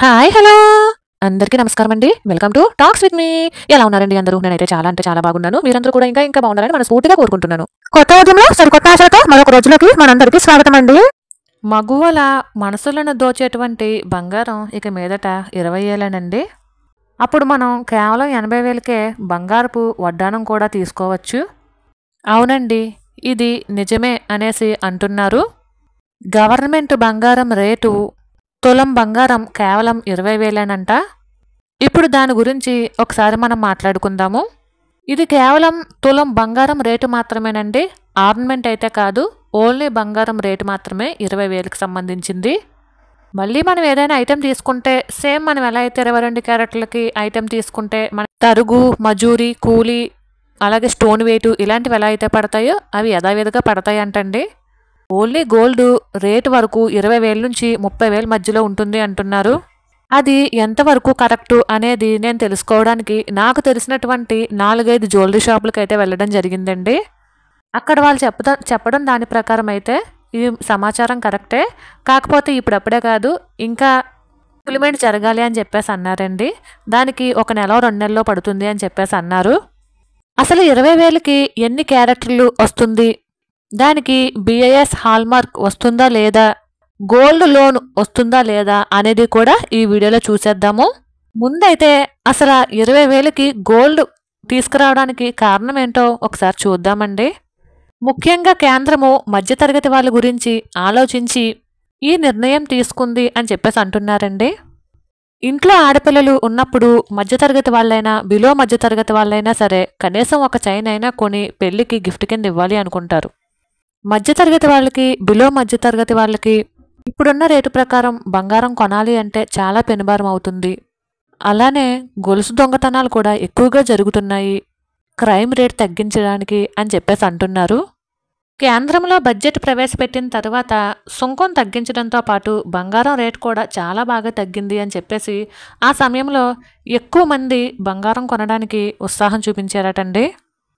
Hi hello అందరికీ నమస్కారం అండి. Welcome to talks with me. ఎలా ఉన్నారండి అందరూ? నేనైతే చాలా అంటే చాలా బాగున్నాను. మీరందరూ కూడా ఇంకా బాగున్నారని మనస్ఫూర్తిగా కోరుకుంటున్నాను. కొత్త ఉదయంలో సరికొత్త ఆశలతో మరొక రోజులోకి మనందరికీ స్వాగతం అండి. మగువల మనసులను దోచేటువంటి బంగారం ఇక మీదట 20 ఏళ్ళనండి. అప్పుడు మనం కేవలం 80,000కే బంగారపు వడ్డానం కూడా తీసుకోవచ్చు. అవునండి, ఇది నిజమే అనేసి అంటున్నారు. గవర్నమెంట్ బంగారం రేటు తులం బంగారం కేవలం 20,000 ఇప్పుడు దాని గురించి ఒకసారి మనం మాట్లాడుకుందాము. ఇది కేవలం తులం బంగారం రేటు మాత్రమేనండి. ఆర్నమెంట్ అయితే కాదు, ఓన్లీ బంగారం రేటు మాత్రమే 20,000కి సంబంధించింది. మళ్ళీ మనం ఏదైనా ఐటెం తీసుకుంటే సేమ్ మనం ఎలా అయితే 22 క్యారెట్లకి ఐటెం తీసుకుంటే మన తరుగు, మజూరి, కూలీ, అలాగే స్టోన్ వెయిట్ ఇలాంటివి ఎలా అయితే పడతాయో అవి యథావిధిగా పడతాయి అంటండి. ఓన్లీ గోల్డ్ రేటు వరకు 20,000 నుంచి 30,000 మధ్యలో ఉంటుంది అంటున్నారు. అది ఎంతవరకు కరెక్టు అనేది నేను తెలుసుకోవడానికి నాకు తెలిసినటువంటి 4-5 జ్యువెలరీ షాపులకు అయితే వెళ్ళడం జరిగిందండి. అక్కడ వాళ్ళు చెప్పడం దాని ప్రకారం అయితే ఈ సమాచారం కరెక్టే. కాకపోతే ఇప్పుడప్పుడే కాదు, ఇంకా ఇంప్లిమెంట్ జరగాలి అని చెప్పేసి అన్నారండి. దానికి 1 నెల 2 నెలల్లో పడుతుంది అని చెప్పేసి అన్నారు. అసలు 20,000కి ఎన్ని క్యారెక్టర్లు వస్తుంది, దానికి BIS హాల్మార్క్ వస్తుందా లేదా, గోల్డ్ లోన్ వస్తుందా లేదా అనేది కూడా ఈ వీడియోలో చూసేద్దాము. ముందైతే అసలు 20,000కి గోల్డ్ తీసుకురావడానికి కారణం ఏంటో ఒకసారి చూద్దామండి. ముఖ్యంగా కేంద్రము మధ్యతరగతి వాళ్ళ గురించి ఆలోచించి ఈ నిర్ణయం తీసుకుంది అని చెప్పేసి అంటున్నారండి. ఇంట్లో ఆడపిల్లలు ఉన్నప్పుడు మధ్యతరగతి వాళ్ళైనా బిలో మధ్యతరగతి వాళ్ళైనా సరే కనీసం ఒక చైన్ అయినా కొని పెళ్లికి గిఫ్ట్ కింద ఇవ్వాలి అనుకుంటారు. మధ్యతరగతి వాళ్ళకి బిలో మధ్యతరగతి వాళ్ళకి ఇప్పుడున్న రేటు ప్రకారం బంగారం కొనాలి అంటే చాలా పెనుభారం అవుతుంది. అలానే గొలుసు దొంగతనాలు కూడా ఎక్కువగా జరుగుతున్నాయి. క్రైమ్ రేట్ తగ్గించడానికి అని చెప్పేసి అంటున్నారు. కేంద్రంలో బడ్జెట్ ప్రవేశపెట్టిన తర్వాత సుంకం తగ్గించడంతో పాటు బంగారం రేట్ కూడా చాలా బాగా తగ్గింది అని చెప్పేసి ఆ సమయంలో ఎక్కువ మంది బంగారం కొనడానికి ఉత్సాహం చూపించారటండి.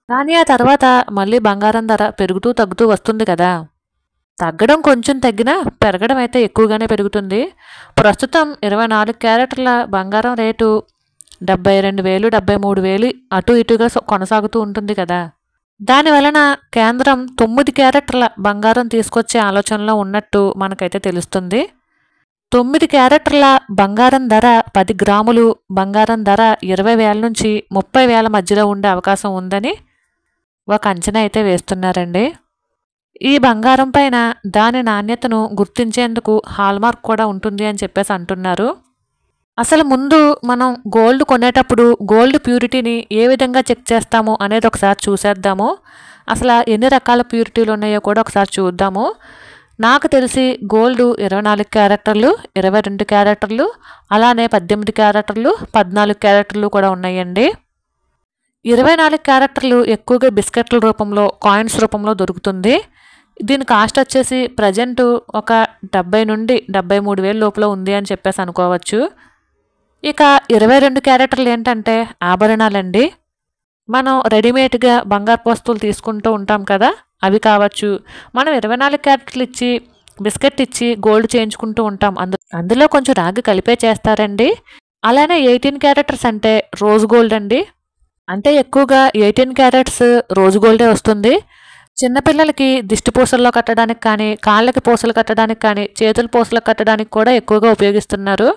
కానీ ఆ తర్వాత మళ్ళీ బంగారం ధర పెరుగుతూ తగ్గుతూ వస్తుంది కదా. తగ్గడం కొంచెం తగ్గినా పెరగడం అయితే ఎక్కువగానే పెరుగుతుంది. ప్రస్తుతం 24 క్యారెట్ల బంగారం రేటు 72,000 73,000 అటు ఇటుగా కొనసాగుతూ ఉంటుంది కదా. దానివలన కేంద్రం 9 క్యారెట్ల బంగారం తీసుకొచ్చే ఆలోచనలో ఉన్నట్టు మనకైతే తెలుస్తుంది. 9 క్యారెట్ల బంగారం ధర 10 గ్రాములు బంగారం ధర 20,000 నుంచి 30,000 మధ్యలో ఉండే అవకాశం ఉందని ఒక అంచనా అయితే వేస్తున్నారండి. ఈ బంగారం పైన దాని నాణ్యతను గుర్తించేందుకు హాల్మార్క్ కూడా ఉంటుంది అని చెప్పేసి అంటున్నారు. అసలు ముందు మనం గోల్డ్ కొనేటప్పుడు గోల్డ్ ప్యూరిటీని ఏ విధంగా చెక్ చేస్తాము అనేది ఒకసారి చూసేద్దాము. అసలు ఎన్ని రకాల ప్యూరిటీలు ఉన్నాయో కూడా ఒకసారి చూద్దాము. నాకు తెలిసి గోల్డ్ 24 క్యారెక్టర్లు, 22 క్యారెక్టర్లు, అలానే 18 క్యారెక్టర్లు, 14 క్యారెక్టర్లు కూడా ఉన్నాయండి. 24 క్యారెక్టర్లు ఎక్కువగా బిస్కెట్ల రూపంలో, కాయిన్స్ రూపంలో దొరుకుతుంది. దీని కాస్ట్ వచ్చేసి ప్రజెంట్ ఒక 70 నుండి 73,000 లోపల ఉంది అని చెప్పేసి అనుకోవచ్చు. ఇక 22 క్యారెక్టర్లు ఏంటంటే ఆభరణాలండి. మనం రెడీమేడ్గా బంగారు వస్తువులు తీసుకుంటూ ఉంటాం కదా, అవి కావచ్చు. మనం 24 క్యారెక్టర్లు ఇచ్చి బిస్కెట్ ఇచ్చి గోల్డ్ చేయించుకుంటూ ఉంటాం. అందులో కొంచెం రాగి కలిపే చేస్తారండి. అలానే 18 క్యారెక్టర్స్ అంటే రోజ్ గోల్డ్ అండి. అంటే ఎక్కువగా 18 క్యారెట్స్ రోజ్ గోల్డే వస్తుంది. చిన్నపిల్లలకి దిష్టి పూసల్లో కట్టడానికి కానీ, కాళ్ళకి పూసలు కట్టడానికి కానీ, చేతుల పూసలు కట్టడానికి కూడా ఎక్కువగా ఉపయోగిస్తున్నారు.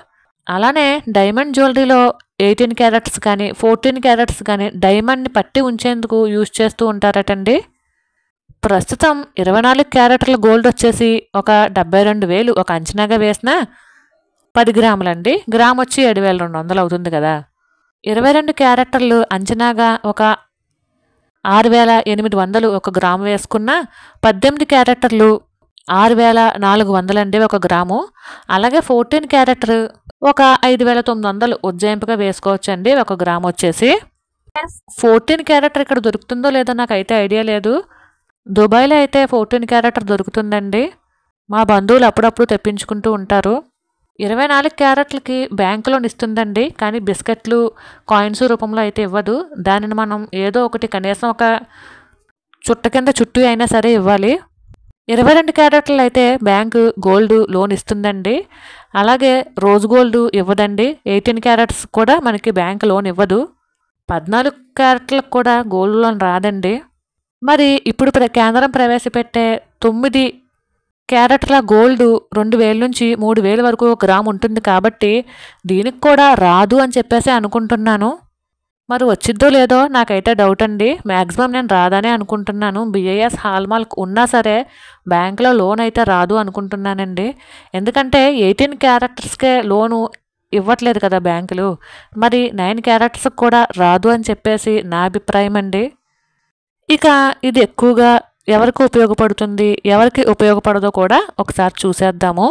అలానే డైమండ్ జ్యువెలరీలో 18 క్యారెట్స్ కానీ 14 క్యారెట్స్ కానీ డైమండ్ని పట్టి ఉంచేందుకు యూజ్ చేస్తూ ఉంటారటండి. ప్రస్తుతం 24 క్యారెట్ల గోల్డ్ వచ్చేసి ఒక 72,000 ఒక అంచనాగా వేసిన 10 గ్రాములండి. గ్రామ్ వచ్చి 7,200 అవుతుంది కదా. 22 క్యారెక్టర్లు అంచనాగా ఒక 6,800 ఒక గ్రాము వేసుకున్న 18 క్యారెక్టర్లు 6,400 అండి ఒక గ్రాము. అలాగే 14 క్యారెక్టర్ ఒక 5,900 ఉజ్జాయింపుగా వేసుకోవచ్చండి ఒక గ్రాము వచ్చేసి. 14 క్యారెక్టర్ ఇక్కడ దొరుకుతుందో లేదో నాకు అయితే ఐడియా లేదు. దుబాయ్లో అయితే 14 క్యారెక్టర్ దొరుకుతుందండి. మా బంధువులు అప్పుడప్పుడు తెప్పించుకుంటూ ఉంటారు. 24 క్యారెట్లకి బ్యాంక్ లోన్ ఇస్తుందండి, కానీ బిస్కెట్లు కాయిన్స్ రూపంలో అయితే ఇవ్వదు. దానిని మనం ఏదో ఒకటి కనీసం ఒక చుట్ట కింద చుట్టూ అయినా సరే ఇవ్వాలి. 22 క్యారెట్లు అయితే బ్యాంకు గోల్డ్ లోన్ ఇస్తుందండి. అలాగే రోజ్ గోల్డ్ ఇవ్వదండి. 18 క్యారెట్స్ కూడా మనకి బ్యాంక్ లోన్ ఇవ్వదు. 14 క్యారెట్లకు కూడా గోల్డ్ లోన్ రాదండి. మరి ఇప్పుడు కేంద్రం ప్రవేశపెట్టే 9 క్యారెట్ల గోల్డ్ 2000 నుంచి 3000 వరకు గ్రామ్ ఉంటుంది కాబట్టి దీనికి కూడా రాదు అని చెప్పేసి అనుకుంటున్నాను. మరి వచ్చిద్దో లేదో నాకైతే డౌట్ అండి. మ్యాక్సిమం నేను రాదనే అనుకుంటున్నాను. BIS హాల్మార్క్ ఉన్నా సరే బ్యాంకులో లోన్ అయితే రాదు అనుకుంటున్నానండి. ఎందుకంటే 18 క్యారెట్స్కే లోను ఇవ్వట్లేదు కదా బ్యాంకులు. మరి 9 క్యారెట్స్కి కూడా రాదు అని చెప్పేసి నా అభిప్రాయం అండి. ఇక ఇది ఎక్కువగా ఎవరికి ఉపయోగపడుతుంది, ఎవరికి ఉపయోగపడదో కూడా ఒకసారి చూసేద్దాము.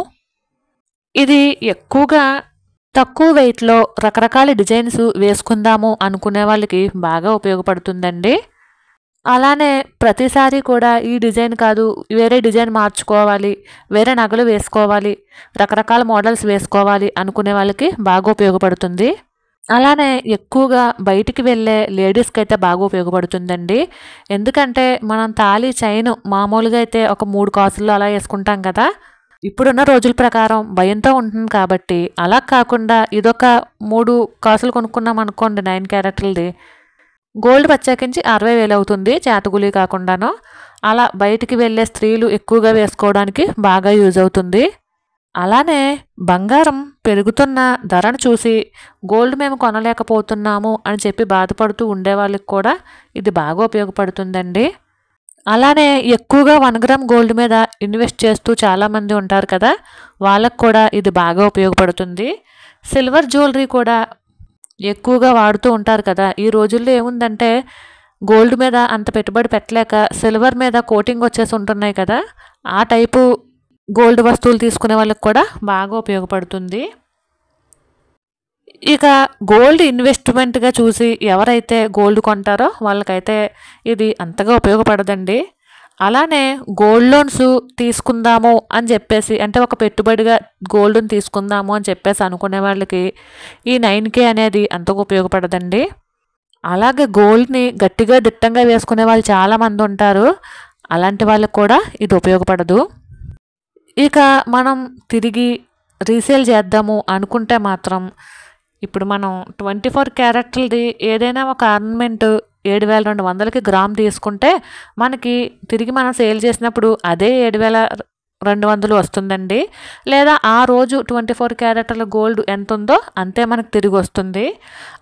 ఇది ఎక్కువగా తక్కువ వెయిట్లో రకరకాల డిజైన్స్ వేసుకుందాము అనుకునే వాళ్ళకి బాగా ఉపయోగపడుతుందండి. అలానే ప్రతిసారి కూడా ఈ డిజైన్ కాదు, వేరే డిజైన్ మార్చుకోవాలి, వేరే నగలు వేసుకోవాలి, రకరకాల మోడల్స్ వేసుకోవాలి అనుకునే వాళ్ళకి బాగా ఉపయోగపడుతుంది. అలానే ఎక్కువగా బయటికి వెళ్ళే లేడీస్కి అయితే బాగా ఉపయోగపడుతుందండి. ఎందుకంటే మనం తాళి చైన్ మామూలుగా అయితే ఒక 3 కాసుల్లో అలా వేసుకుంటాం కదా. ఇప్పుడున్న రోజుల ప్రకారం భయంతో ఉంటుంది కాబట్టి అలా కాకుండా ఇదొక 3 కాసులు కొనుక్కున్నాం అనుకోండి 9 క్యారెట్లది, గోల్డ్ ప్రత్యేకించి 60,000 అవుతుంది చేతగులి కాకుండాను. అలా బయటికి వెళ్ళే స్త్రీలు ఎక్కువగా వేసుకోవడానికి బాగా యూజ్ అవుతుంది. అలానే బంగారం పెరుగుతున్న ధరను చూసి గోల్డ్ మేము కొనలేకపోతున్నాము అని చెప్పి బాధపడుతూ ఉండే వాళ్ళకి కూడా ఇది బాగా ఉపయోగపడుతుందండి. అలానే ఎక్కువగా 1 గ్రామ్ గోల్డ్ మీద ఇన్వెస్ట్ చేస్తూ చాలామంది ఉంటారు కదా, వాళ్ళకు కూడా ఇది బాగా ఉపయోగపడుతుంది. సిల్వర్ జ్యువెలరీ కూడా ఎక్కువగా వాడుతూ ఉంటారు కదా. ఈ రోజుల్లో ఏముందంటే గోల్డ్ మీద అంత పెట్టుబడి పెట్టలేక సిల్వర్ మీద కోటింగ్ వచ్చేసి ఉంటున్నాయి కదా, ఆ టైపు గోల్డ్ వస్తువులు తీసుకునే వాళ్ళకి కూడా బాగా ఉపయోగపడుతుంది. ఇక గోల్డ్ ఇన్వెస్ట్మెంట్గా చూసి ఎవరైతే గోల్డ్ కొంటారో వాళ్ళకైతే ఇది అంతగా ఉపయోగపడదండి. అలానే గోల్డ్ లోన్స్ తీసుకుందాము అని చెప్పేసి, అంటే ఒక పెట్టుబడిగా గోల్డ్ని తీసుకుందాము అని చెప్పేసి అనుకునే వాళ్ళకి ఈ 9K అనేది అంతగా ఉపయోగపడదండి. అలాగే గోల్డ్ని గట్టిగా దిట్టంగా వేసుకునే వాళ్ళు చాలామంది ఉంటారు, అలాంటి వాళ్ళకి కూడా ఇది ఉపయోగపడదు. ఇక మనం తిరిగి రీసేల్ చేద్దాము అనుకుంటే మాత్రం ఇప్పుడు మనం 24 క్యారెట్లది ఏదైనా ఒక ఆర్నమెంట్ 7,200కి గ్రామ్ తీసుకుంటే మనకి తిరిగి మనం సేల్ చేసినప్పుడు అదే 7,200 వస్తుందండి. లేదా ఆ రోజు 24 క్యారెట్ల గోల్డ్ ఎంత ఉందో అంతే మనకు తిరిగి వస్తుంది.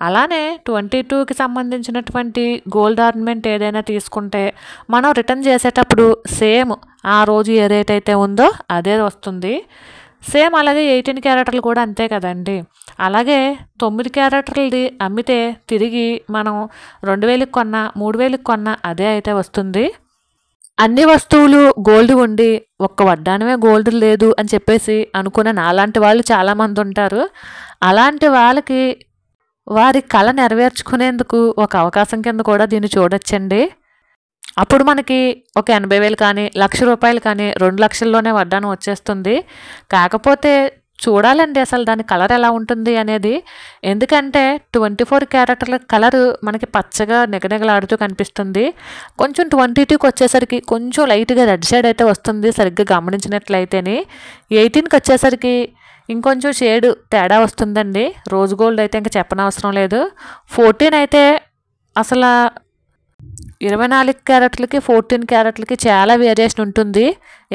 అలానే 22కి సంబంధించినటువంటి గోల్డ్ ఆర్నమెంట్ ఏదైనా తీసుకుంటే మనం రిటర్న్ చేసేటప్పుడు సేమ్ ఆ రోజు ఏ రేట్ అయితే ఉందో అదే వస్తుంది. సేమ్ అలాగే 18 క్యారెట్లు కూడా అంతే కదండి. అలాగే 9 క్యారెట్లది అమ్మితే తిరిగి మనం 2,000కి కొన్నా 3,000కి కొన్నా అదే అయితే వస్తుంది. అన్ని వస్తువులు గోల్డ్ ఉండి ఒక్క వడ్డానమే గోల్డ్ లేదు అని చెప్పేసి అనుకునే నాలాంటి వాళ్ళు చాలామంది ఉంటారు. అలాంటి వాళ్ళకి వారి కళ నెరవేర్చుకునేందుకు ఒక అవకాశం కింద కూడా దీన్ని చూడొచ్చండి. అప్పుడు మనకి ఒక 80,000 కానీ, ₹1,00,000 కానీ 2 లక్షల్లోనే వడ్డానం వచ్చేస్తుంది. కాకపోతే చూడాలండి అసలు దాని కలర్ ఎలా ఉంటుంది అనేది. ఎందుకంటే 24 క్యారెట్ల కలరు మనకి పచ్చగా నిగనిగలాడుతూ కనిపిస్తుంది. కొంచెం 22కి వచ్చేసరికి కొంచెం లైట్గా రెడ్ షేడ్ అయితే వస్తుంది సరిగ్గా గమనించినట్లయితేని. 18కి వచ్చేసరికి ఇంకొంచెం షేడ్ తేడా వస్తుందండి. రోజ్ గోల్డ్ అయితే ఇంకా చెప్పనవసరం లేదు. 14 అయితే అసలు 24 క్యారెట్లకి 14 క్యారెట్లకి చాలా వేరియేషన్ ఉంటుంది,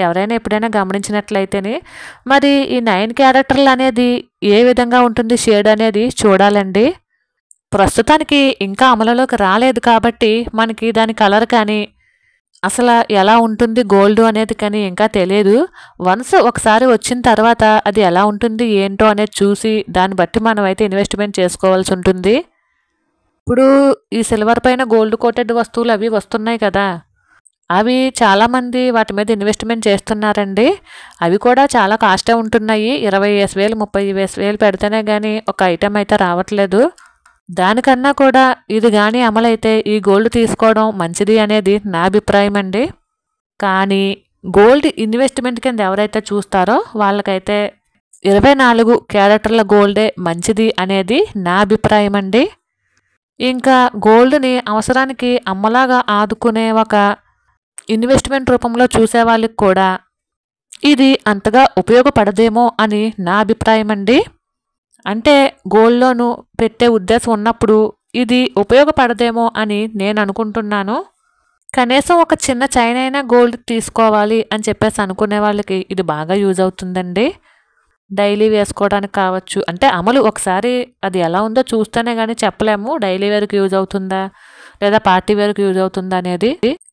ఎవరైనా ఎప్పుడైనా గమనించినట్లయితేనే. మరి ఈ 9 క్యారెట్లు అనేది ఏ విధంగా ఉంటుంది షేడ్ అనేది చూడాలండి. ప్రస్తుతానికి ఇంకా అమలులోకి రాలేదు కాబట్టి మనకి దాని కలర్ కానీ అసలు ఎలా ఉంటుంది గోల్డ్ అనేది కానీ ఇంకా తెలియదు. వన్స్ ఒకసారి వచ్చిన తర్వాత అది ఎలా ఉంటుంది ఏంటో అనేది చూసి దాన్ని బట్టి మనం అయితే ఇన్వెస్ట్మెంట్ చేసుకోవాల్సి ఉంటుంది. ఇప్పుడు ఈ సిల్వర్ పైన గోల్డ్ కోటెడ్ వస్తువులు అవి వస్తున్నాయి కదా, అవి చాలామంది వాటి మీద ఇన్వెస్ట్మెంట్ చేస్తున్నారండి. అవి కూడా చాలా కాస్టే ఉంటున్నాయి. 20,000 30,000 పెడితేనే కానీ ఒక ఐటెం అయితే రావట్లేదు. దానికన్నా కూడా ఇది కానీ అమలైతే ఈ గోల్డ్ తీసుకోవడం మంచిది అనేది నా అభిప్రాయం అండి. కానీ గోల్డ్ ఇన్వెస్ట్మెంట్ కింద ఎవరైతే చూస్తారో వాళ్ళకైతే 24 క్యారెట్ల గోల్డే మంచిది అనేది నా అభిప్రాయం అండి. ఇంకా గోల్డ్ని అవసరానికి అమ్మలాగా ఆదుకునే ఒక ఇన్వెస్ట్మెంట్ రూపంలో చూసే వాళ్ళకి కూడా ఇది అంతగా ఉపయోగపడదేమో అని నా అభిప్రాయం అండి. అంటే గోల్డ్ లోను పెట్టే ఉద్దేశం ఉన్నప్పుడు ఇది ఉపయోగపడదేమో అని నేను అనుకుంటున్నాను. కనీసం ఒక చిన్న చైన్ అయినా గోల్డ్ తీసుకోవాలి అని చెప్పేసి అనుకునే వాళ్ళకి ఇది బాగా యూజ్ అవుతుందండి. డైలీ వేసుకోవడానికి కావచ్చు, అంటే అమలు ఒకసారి అది ఎలా ఉందో చూస్తేనే కానీ చెప్పలేము డైలీ వేర్కి యూజ్ అవుతుందా లేదా పార్టీ వేర్కి యూజ్ అవుతుందా అనేది.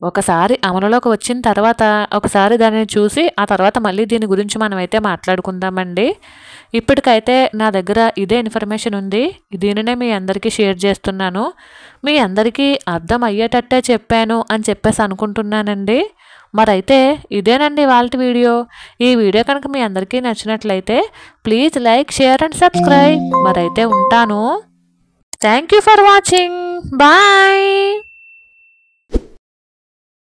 ఒకసారి అమలులోకి వచ్చిన తర్వాత ఒకసారి దానిని చూసి ఆ తర్వాత మళ్ళీ దీని గురించి మనమైతే మాట్లాడుకుందామండి. ఇప్పటికైతే నా దగ్గర ఇదే ఇన్ఫర్మేషన్ ఉంది, దీనినే మీ అందరికీ షేర్ చేస్తున్నాను. మీ అందరికీ అర్థం అయ్యేటట్టే చెప్పాను అని చెప్పేసి అనుకుంటున్నానండి. మరైతే ఇదేనండి ఇవాల్టి వీడియో. ఈ వీడియో కనుక మీ అందరికీ నచ్చినట్లయితే please like, share and subscribe. మరైతే ఉంటాను. Thank you for watching. Bye.